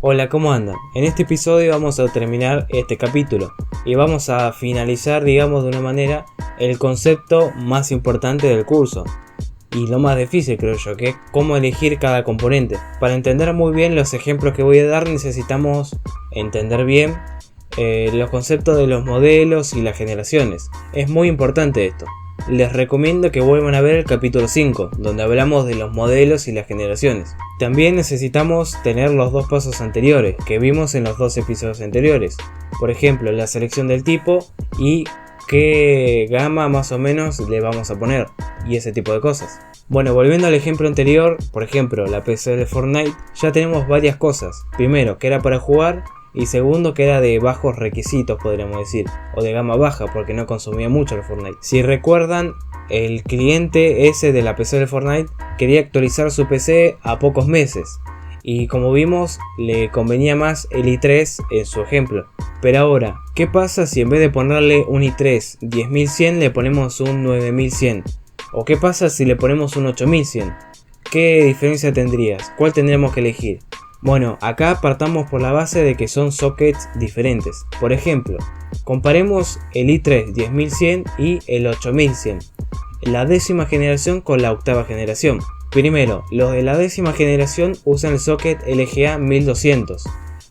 Hola, ¿cómo andan? En este episodio vamos a terminar este capítulo y vamos a finalizar, digamos de una manera, el concepto más importante del curso y lo más difícil, creo yo, que es cómo elegir cada componente. Para entender muy bien los ejemplos que voy a dar necesitamos entender bien los conceptos de los modelos y las generaciones. Es muy importante esto. Les recomiendo que vuelvan a ver el capítulo 5, donde hablamos de los modelos y las generaciones. También necesitamos tener los dos pasos anteriores, que vimos en los dos episodios anteriores. Por ejemplo, la selección del tipo y qué gama más o menos le vamos a poner, y ese tipo de cosas. Bueno, volviendo al ejemplo anterior, por ejemplo, la PC de Fortnite, ya tenemos varias cosas. Primero, que era para jugar. Y segundo, que era de bajos requisitos, podríamos decir, o de gama baja, porque no consumía mucho el Fortnite. Si recuerdan, el cliente ese de la PC de Fortnite quería actualizar su PC a pocos meses, y como vimos, le convenía más el i3 en su ejemplo. Pero ahora, ¿qué pasa si en vez de ponerle un i3 10100 le ponemos un 9100? ¿O qué pasa si le ponemos un 8100? ¿Qué diferencia tendrías? ¿Cuál tendríamos que elegir? Bueno, acá partamos por la base de que son sockets diferentes. Por ejemplo, comparemos el i3 10100 y el 8100, la décima generación con la octava generación. Primero, los de la décima generación usan el socket LGA 1200,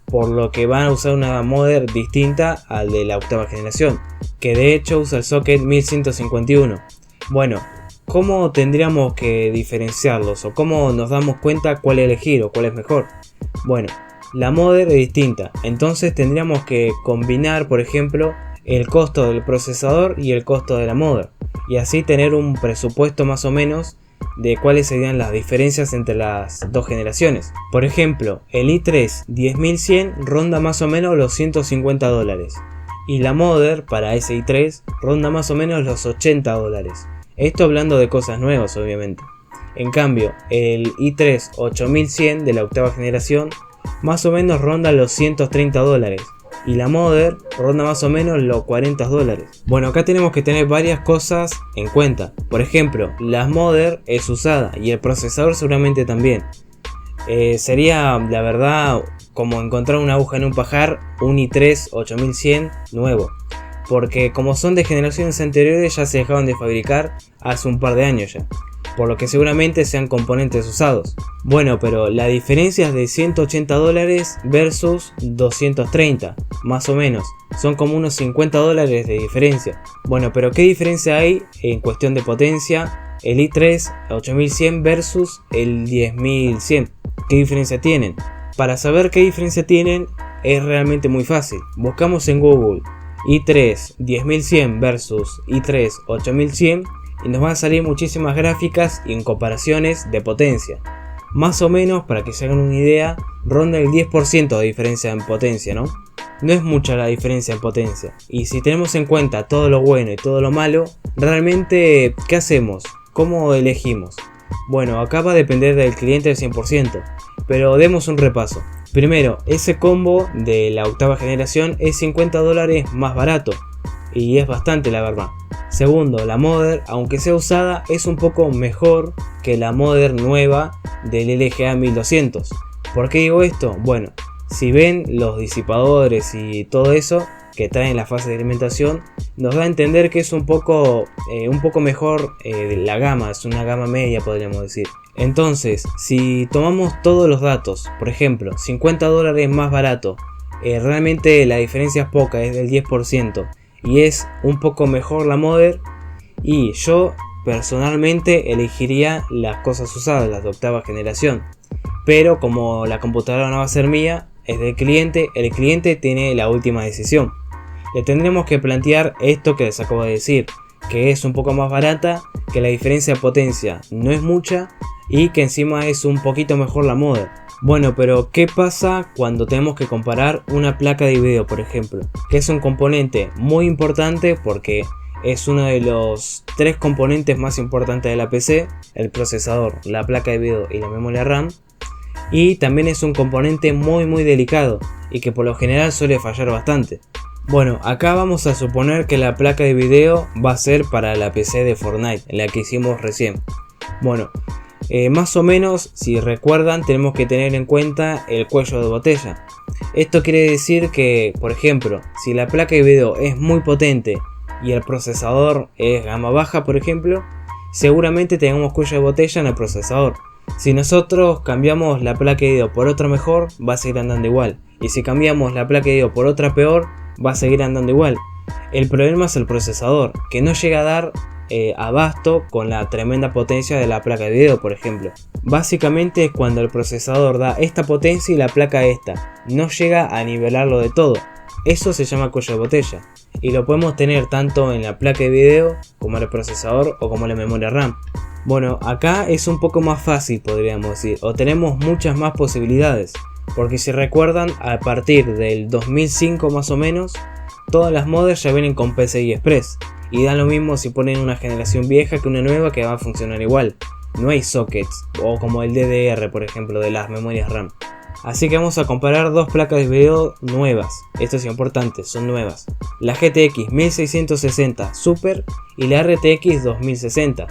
por lo que van a usar una mother distinta al de la octava generación, que de hecho usa el socket 1151. Bueno, ¿cómo tendríamos que diferenciarlos o cómo nos damos cuenta cuál elegir o cuál es mejor? Bueno, la mother es distinta, entonces tendríamos que combinar, por ejemplo, el costo del procesador y el costo de la mother, y así tener un presupuesto más o menos de cuáles serían las diferencias entre las dos generaciones. Por ejemplo, el i3 10100 ronda más o menos los $150 y la mother para ese i3 ronda más o menos los $80. Esto hablando de cosas nuevas, obviamente. En cambio, el i3 8100 de la octava generación más o menos ronda los $130 y la mother ronda más o menos los $40. Bueno, acá tenemos que tener varias cosas en cuenta. Por ejemplo, la mother es usada y el procesador seguramente también. Sería, la verdad, como encontrar una aguja en un pajar, un i3 8100 nuevo. Porque como son de generaciones anteriores ya se dejaron de fabricar hace un par de años ya, por lo que seguramente sean componentes usados. Bueno, pero la diferencia es de $180 versus 230, más o menos, son como unos $50 de diferencia. Bueno, pero ¿qué diferencia hay en cuestión de potencia el i3 8100 versus el 10100? ¿Qué diferencia tienen? Para saber qué diferencia tienen es realmente muy fácil. Buscamos en Google i3 10100 versus i3 8100 y nos van a salir muchísimas gráficas y en comparaciones de potencia. Más o menos, para que se hagan una idea, ronda el 10% de diferencia en potencia, ¿no? No es mucha la diferencia en potencia. Y si tenemos en cuenta todo lo bueno y todo lo malo, realmente, ¿qué hacemos? ¿Cómo elegimos? Bueno, acá va a depender del cliente al 100%, pero demos un repaso. Primero, ese combo de la octava generación es $50 más barato, y es bastante, la verdad. Segundo, la mother, aunque sea usada, es un poco mejor que la mother nueva del LGA 1200. ¿Por qué digo esto? Bueno, si ven los disipadores y todo eso que traen la fase de alimentación, nos da a entender que es un poco mejor la gama, es una gama media, podríamos decir. Entonces, si tomamos todos los datos, por ejemplo, $50 más barato, realmente la diferencia es poca, es del 10%. Y es un poco mejor la mother, y yo personalmente elegiría las cosas usadas, las de octava generación. Pero como la computadora no va a ser mía, es del cliente, el cliente tiene la última decisión. Le tendremos que plantear esto que les acabo de decir, que es un poco más barata, que la diferencia de potencia no es mucha y que encima es un poquito mejor la mother. Bueno, pero ¿qué pasa cuando tenemos que comparar una placa de video, por ejemplo? Que es un componente muy importante porque es uno de los 3 componentes más importantes de la PC: el procesador, la placa de video y la memoria RAM. Y también es un componente muy delicado y que por lo general suele fallar bastante. Bueno, acá vamos a suponer que la placa de video va a ser para la PC de Fortnite, la que hicimos recién. Bueno, Más o menos, si recuerdan, tenemos que tener en cuenta el cuello de botella. Esto quiere decir que, por ejemplo, si la placa de video es muy potente y el procesador es gama baja, por ejemplo, seguramente tengamos cuello de botella en el procesador. Si nosotros cambiamos la placa de video por otra mejor, va a seguir andando igual. Y si cambiamos la placa de video por otra peor, va a seguir andando igual. El problema es el procesador, que no llega a dar abasto con la tremenda potencia de la placa de video, por ejemplo. Básicamente es cuando el procesador da esta potencia y la placa esta. No llega a nivelarlo de todo. Eso se llama cuello de botella. Y lo podemos tener tanto en la placa de video, como en el procesador o como en la memoria RAM. Bueno, acá es un poco más fácil, podríamos decir, o tenemos muchas más posibilidades. Porque si recuerdan, a partir del 2005 más o menos, todas las modems ya vienen con PCI Express. Y da lo mismo si ponen una generación vieja que una nueva, que va a funcionar igual. No hay sockets, o como el DDR, por ejemplo, de las memorias RAM. Así que vamos a comparar dos placas de video nuevas. Esto es importante, son nuevas. La GTX 1660 Super y la RTX 2060.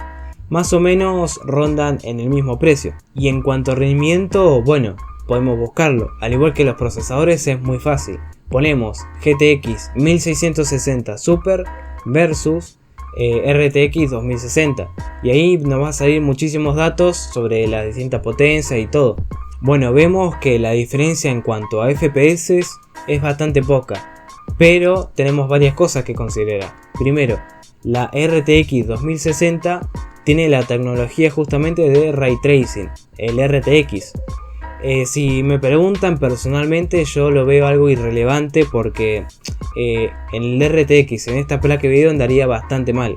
Más o menos rondan en el mismo precio. Y en cuanto a rendimiento, bueno, podemos buscarlo. Al igual que los procesadores, es muy fácil. Ponemos GTX 1660 Super versus RTX 2060. Y ahí nos va a salir muchísimos datos sobre las distintas potencias y todo. Bueno, vemos que la diferencia en cuanto a FPS es bastante poca. Pero tenemos varias cosas que considerar. Primero, la RTX 2060 tiene la tecnología justamente de Ray Tracing, el RTX. Si me preguntan, personalmente yo lo veo algo irrelevante porque en el RTX en esta placa de video andaría bastante mal.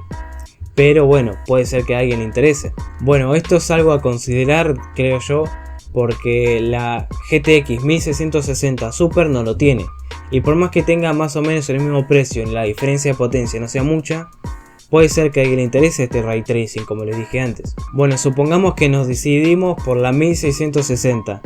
Pero bueno, puede ser que a alguien le interese. Bueno, esto es algo a considerar, creo yo, porque la GTX 1660 Super no lo tiene. Y por más que tenga más o menos el mismo precio, la diferencia de potencia no sea mucha, puede ser que a alguien le interese este Ray Tracing, como les dije antes. Bueno, supongamos que nos decidimos por la 1660.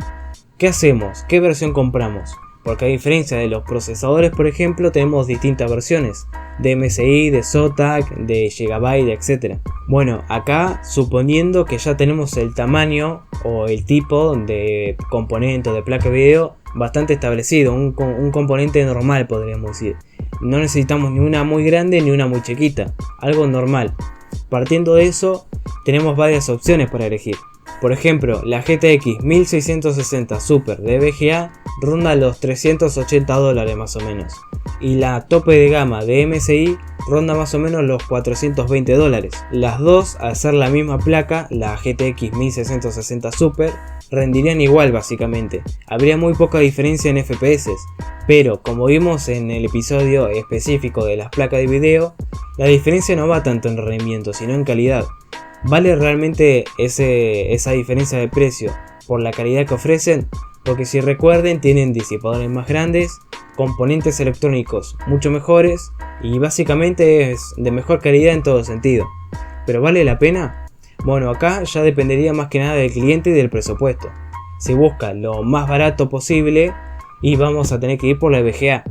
¿Qué hacemos? ¿Qué versión compramos? Porque a diferencia de los procesadores, por ejemplo, tenemos distintas versiones. De MSI, de Zotac, de Gigabyte, etc. Bueno, acá suponiendo que ya tenemos el tamaño o el tipo de componente de placa de video bastante establecido. Un componente normal, podríamos decir. No necesitamos ni una muy grande ni una muy chiquita, algo normal. Partiendo de eso, tenemos varias opciones para elegir. Por ejemplo, la GTX 1660 Super de VGA ronda los $380 más o menos. Y la tope de gama de MSI ronda más o menos los $420. Las dos, al ser la misma placa, la GTX 1660 Super, rendirían igual básicamente. Habría muy poca diferencia en FPS. Pero como vimos en el episodio específico de las placas de video, la diferencia no va tanto en rendimiento, sino en calidad. ¿Vale realmente esa diferencia de precio por la calidad que ofrecen? Porque si recuerden, tienen disipadores más grandes, componentes electrónicos mucho mejores y básicamente es de mejor calidad en todo sentido. ¿Pero vale la pena? Bueno, acá ya dependería más que nada del cliente y del presupuesto. Si busca lo más barato posible, y vamos a tener que ir por la VGA.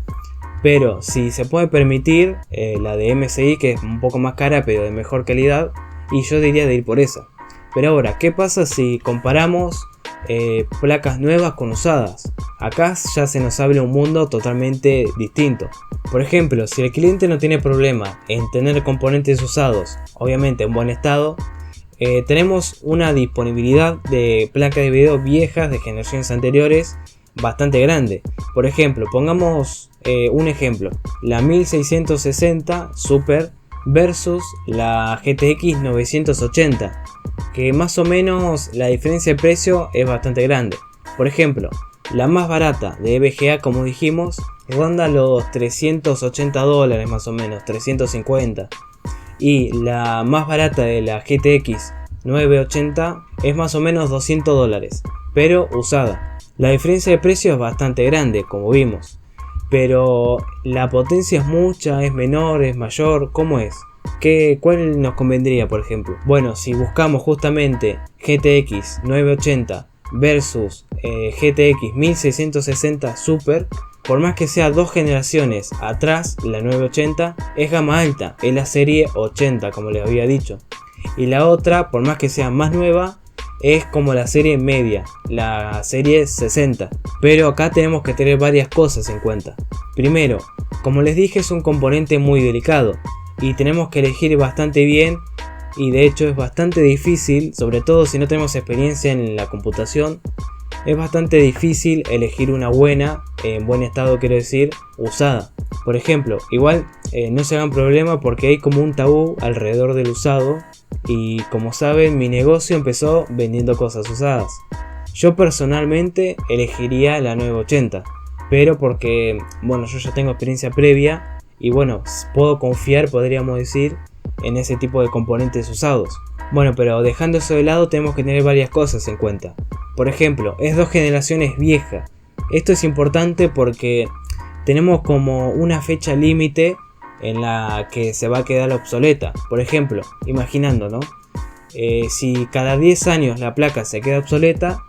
Pero si se puede permitir la de MSI, que es un poco más cara pero de mejor calidad, y yo diría de ir por esa. Pero ahora, ¿qué pasa si comparamos placas nuevas con usadas? Acá ya se nos abre un mundo totalmente distinto. Por ejemplo, si el cliente no tiene problema en tener componentes usados, obviamente en buen estado, tenemos una disponibilidad de placas de video viejas de generaciones anteriores bastante grande. Por ejemplo, pongamos un ejemplo, la 1660 Super versus la GTX 980, que más o menos la diferencia de precio es bastante grande. Por ejemplo, la más barata de VGA, como dijimos, ronda los $380 más o menos, 350. Y la más barata de la GTX 980 es más o menos $200, pero usada. La diferencia de precio es bastante grande, como vimos. Pero la potencia es mucha, es menor, es mayor, ¿cómo es? ¿Cuál nos convendría, por ejemplo? Bueno, si buscamos justamente GTX 980 versus GTX 1660 Super, por más que sea dos generaciones atrás, la 980 es gama alta, es la serie 80, como les había dicho. Y la otra, por más que sea más nueva, es como la serie media, la serie 60. Pero acá tenemos que tener varias cosas en cuenta. Primero, como les dije, es un componente muy delicado y tenemos que elegir bastante bien, y de hecho es bastante difícil, sobre todo si no tenemos experiencia en la computación. Es bastante difícil elegir una buena, en buen estado quiero decir, usada. Por ejemplo, igual no se hagan problema porque hay como un tabú alrededor del usado, y como saben mi negocio empezó vendiendo cosas usadas. Yo personalmente elegiría la 980, pero porque bueno, yo ya tengo experiencia previa y bueno, puedo confiar, podríamos decir, en ese tipo de componentes usados. Bueno, pero dejando eso de lado tenemos que tener varias cosas en cuenta. Por ejemplo, es 2 generaciones vieja. Esto es importante porque tenemos como una fecha límite en la que se va a quedar obsoleta. Por ejemplo, imaginando, ¿no? Si cada 10 años la placa se queda obsoleta,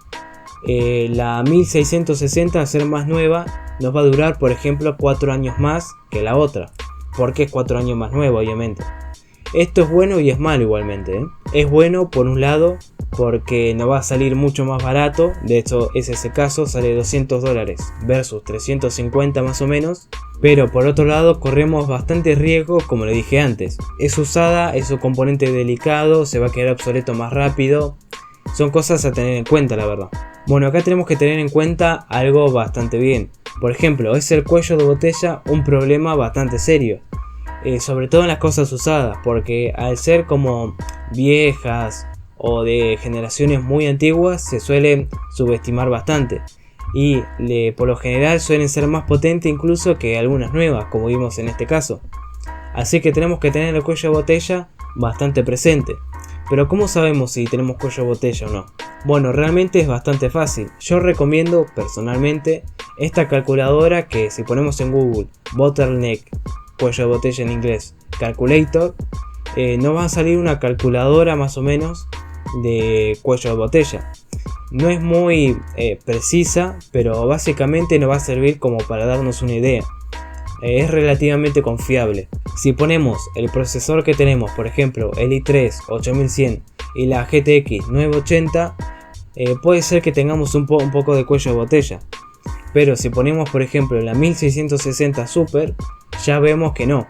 la 1660, al ser más nueva, nos va a durar, por ejemplo, 4 años más que la otra. Porque es 4 años más nueva, obviamente. Esto es bueno y es malo igualmente, ¿eh? Es bueno por un lado porque nos va a salir mucho más barato. De hecho es ese caso, sale $200 versus 350 más o menos. Pero por otro lado corremos bastante riesgo, como le dije antes. Es usada, es un componente delicado, se va a quedar obsoleto más rápido. Son cosas a tener en cuenta, la verdad. Bueno, acá tenemos que tener en cuenta algo bastante bien. Por ejemplo, es el cuello de botella un problema bastante serio. Sobre todo en las cosas usadas, porque al ser como viejas o de generaciones muy antiguas se suelen subestimar bastante, y por lo general suelen ser más potentes incluso que algunas nuevas, como vimos en este caso. Así que tenemos que tener el cuello de botella bastante presente. Pero ¿cómo sabemos si tenemos cuello de botella o no? Bueno, realmente es bastante fácil. Yo recomiendo personalmente esta calculadora, que si ponemos en Google bottleneck, cuello de botella en inglés, calculator, nos va a salir una calculadora más o menos de cuello de botella. No es muy precisa, pero básicamente nos va a servir como para darnos una idea. Es relativamente confiable. Si ponemos el procesador que tenemos, por ejemplo el i3 8100 y la GTX 980, puede ser que tengamos un poco de cuello de botella. Pero si ponemos por ejemplo la 1660 Super, ya vemos que no.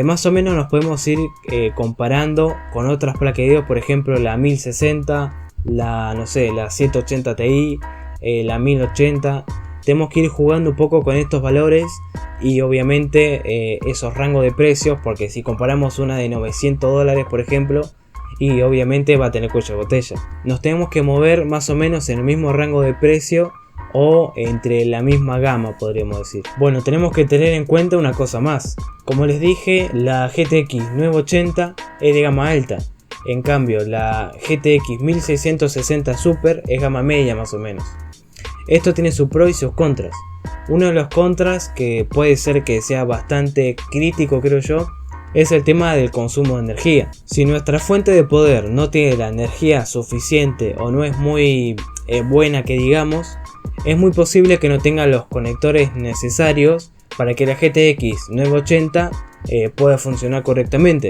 Más o menos nos podemos ir comparando con otras placas de video, por ejemplo la 1060, la 780 Ti, la 1080. Tenemos que ir jugando un poco con estos valores y obviamente esos rangos de precios, porque si comparamos una de $900 por ejemplo, y obviamente va a tener cuello de botella. Nos tenemos que mover más o menos en el mismo rango de precio o entre la misma gama, podríamos decir. Bueno, tenemos que tener en cuenta una cosa más. Como les dije, la GTX 980 es de gama alta. En cambio, la GTX 1660 Super es gama media más o menos. Esto tiene sus pros y sus contras. Uno de los contras, que puede ser que sea bastante crítico creo yo, es el tema del consumo de energía. Si nuestra fuente de poder no tiene la energía suficiente o no es muy buena que digamos, es muy posible que no tenga los conectores necesarios para que la GTX 980 pueda funcionar correctamente.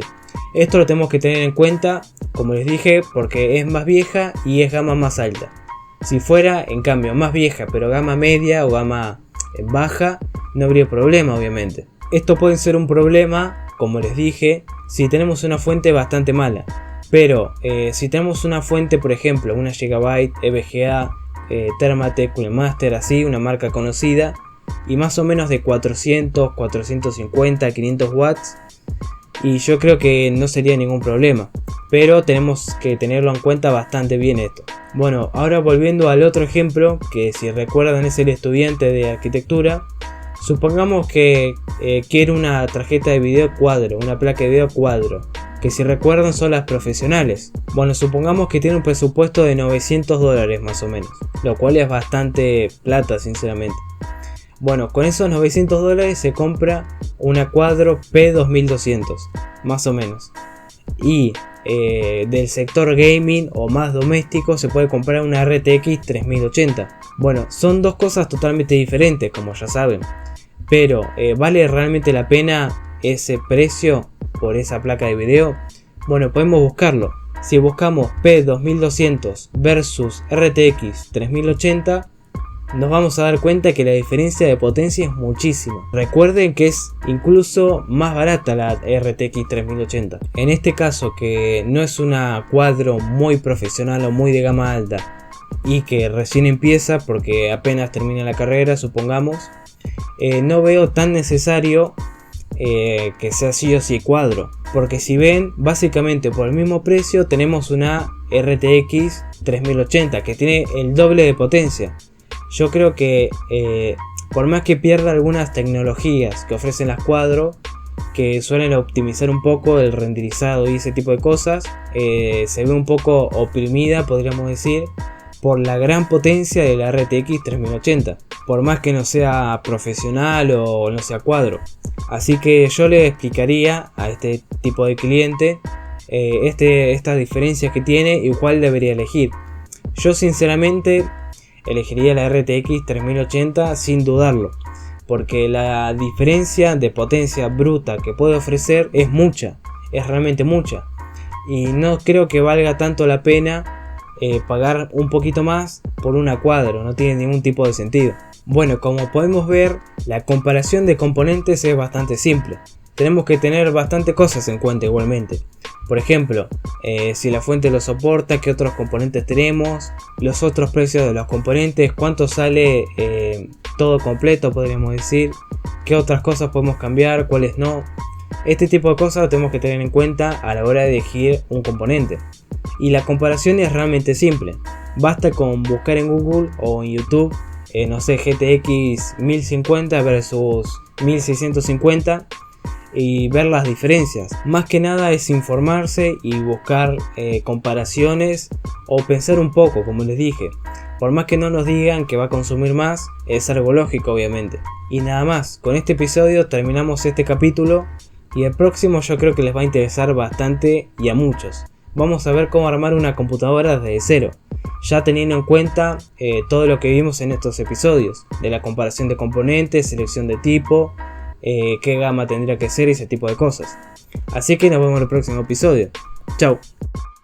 Esto lo tenemos que tener en cuenta, como les dije, porque es más vieja y es gama más alta. Si fuera en cambio más vieja pero gama media o gama baja, no habría problema obviamente. Esto puede ser un problema, como les dije, si tenemos una fuente bastante mala. Pero si tenemos una fuente, por ejemplo una Gigabyte, EVGA, Thermaltake, Master, así, una marca conocida, y más o menos de 400, 450, 500 watts, y yo creo que no sería ningún problema, pero tenemos que tenerlo en cuenta bastante bien esto. Bueno, ahora volviendo al otro ejemplo, que si recuerdan es el estudiante de arquitectura. Supongamos que quiere una tarjeta de video cuadro, una placa de video cuadro, que si recuerdan son las profesionales. Bueno, supongamos que tiene un presupuesto de $900 más o menos, lo cual es bastante plata sinceramente. Bueno, con esos $900 se compra una cuadro P2200 más o menos. Y del sector gaming o más doméstico se puede comprar una RTX 3080. Bueno, son dos cosas totalmente diferentes, como ya saben. Pero ¿vale realmente la pena ese precio por esa placa de video? Bueno, podemos buscarlo. Si buscamos P2200 versus RTX 3080, nos vamos a dar cuenta que la diferencia de potencia es muchísima. Recuerden que es incluso más barata la RTX 3080. En este caso, que no es una cuadro muy profesional o muy de gama alta y que recién empieza porque apenas termina la carrera, supongamos, no veo tan necesario que sea sí o sí cuadro, porque si ven, básicamente por el mismo precio tenemos una RTX 3080 que tiene el doble de potencia. Yo creo que por más que pierda algunas tecnologías que ofrecen las cuadros, que suelen optimizar un poco el renderizado y ese tipo de cosas, se ve un poco oprimida, podríamos decir, por la gran potencia de la RTX 3080, por más que no sea profesional o no sea cuadro. Así que yo le explicaría a este tipo de cliente estas diferencias que tiene y cuál debería elegir. Yo sinceramente elegiría la RTX 3080 sin dudarlo, porque la diferencia de potencia bruta que puede ofrecer es mucha, es realmente mucha, y no creo que valga tanto la pena pagar un poquito más por una cuadro, no tiene ningún tipo de sentido. Bueno, como podemos ver, la comparación de componentes es bastante simple. Tenemos que tener bastante cosas en cuenta igualmente. Por ejemplo, si la fuente lo soporta, qué otros componentes tenemos, los otros precios de los componentes, cuánto sale todo completo, podríamos decir, qué otras cosas podemos cambiar, cuáles no. Este tipo de cosas lo tenemos que tener en cuenta a la hora de elegir un componente. Y la comparación es realmente simple. Basta con buscar en Google o en YouTube, no sé, GTX 1050 versus 1650 y ver las diferencias. Más que nada es informarse y buscar comparaciones o pensar un poco, como les dije. Por más que no nos digan que va a consumir más, es algo lógico obviamente. Y nada más, con este episodio terminamos este capítulo y el próximo yo creo que les va a interesar bastante y a muchos. Vamos a ver cómo armar una computadora desde cero, ya teniendo en cuenta todo lo que vimos en estos episodios, de la comparación de componentes, selección de tipo, qué gama tendría que ser y ese tipo de cosas. Así que nos vemos en el próximo episodio. Chao.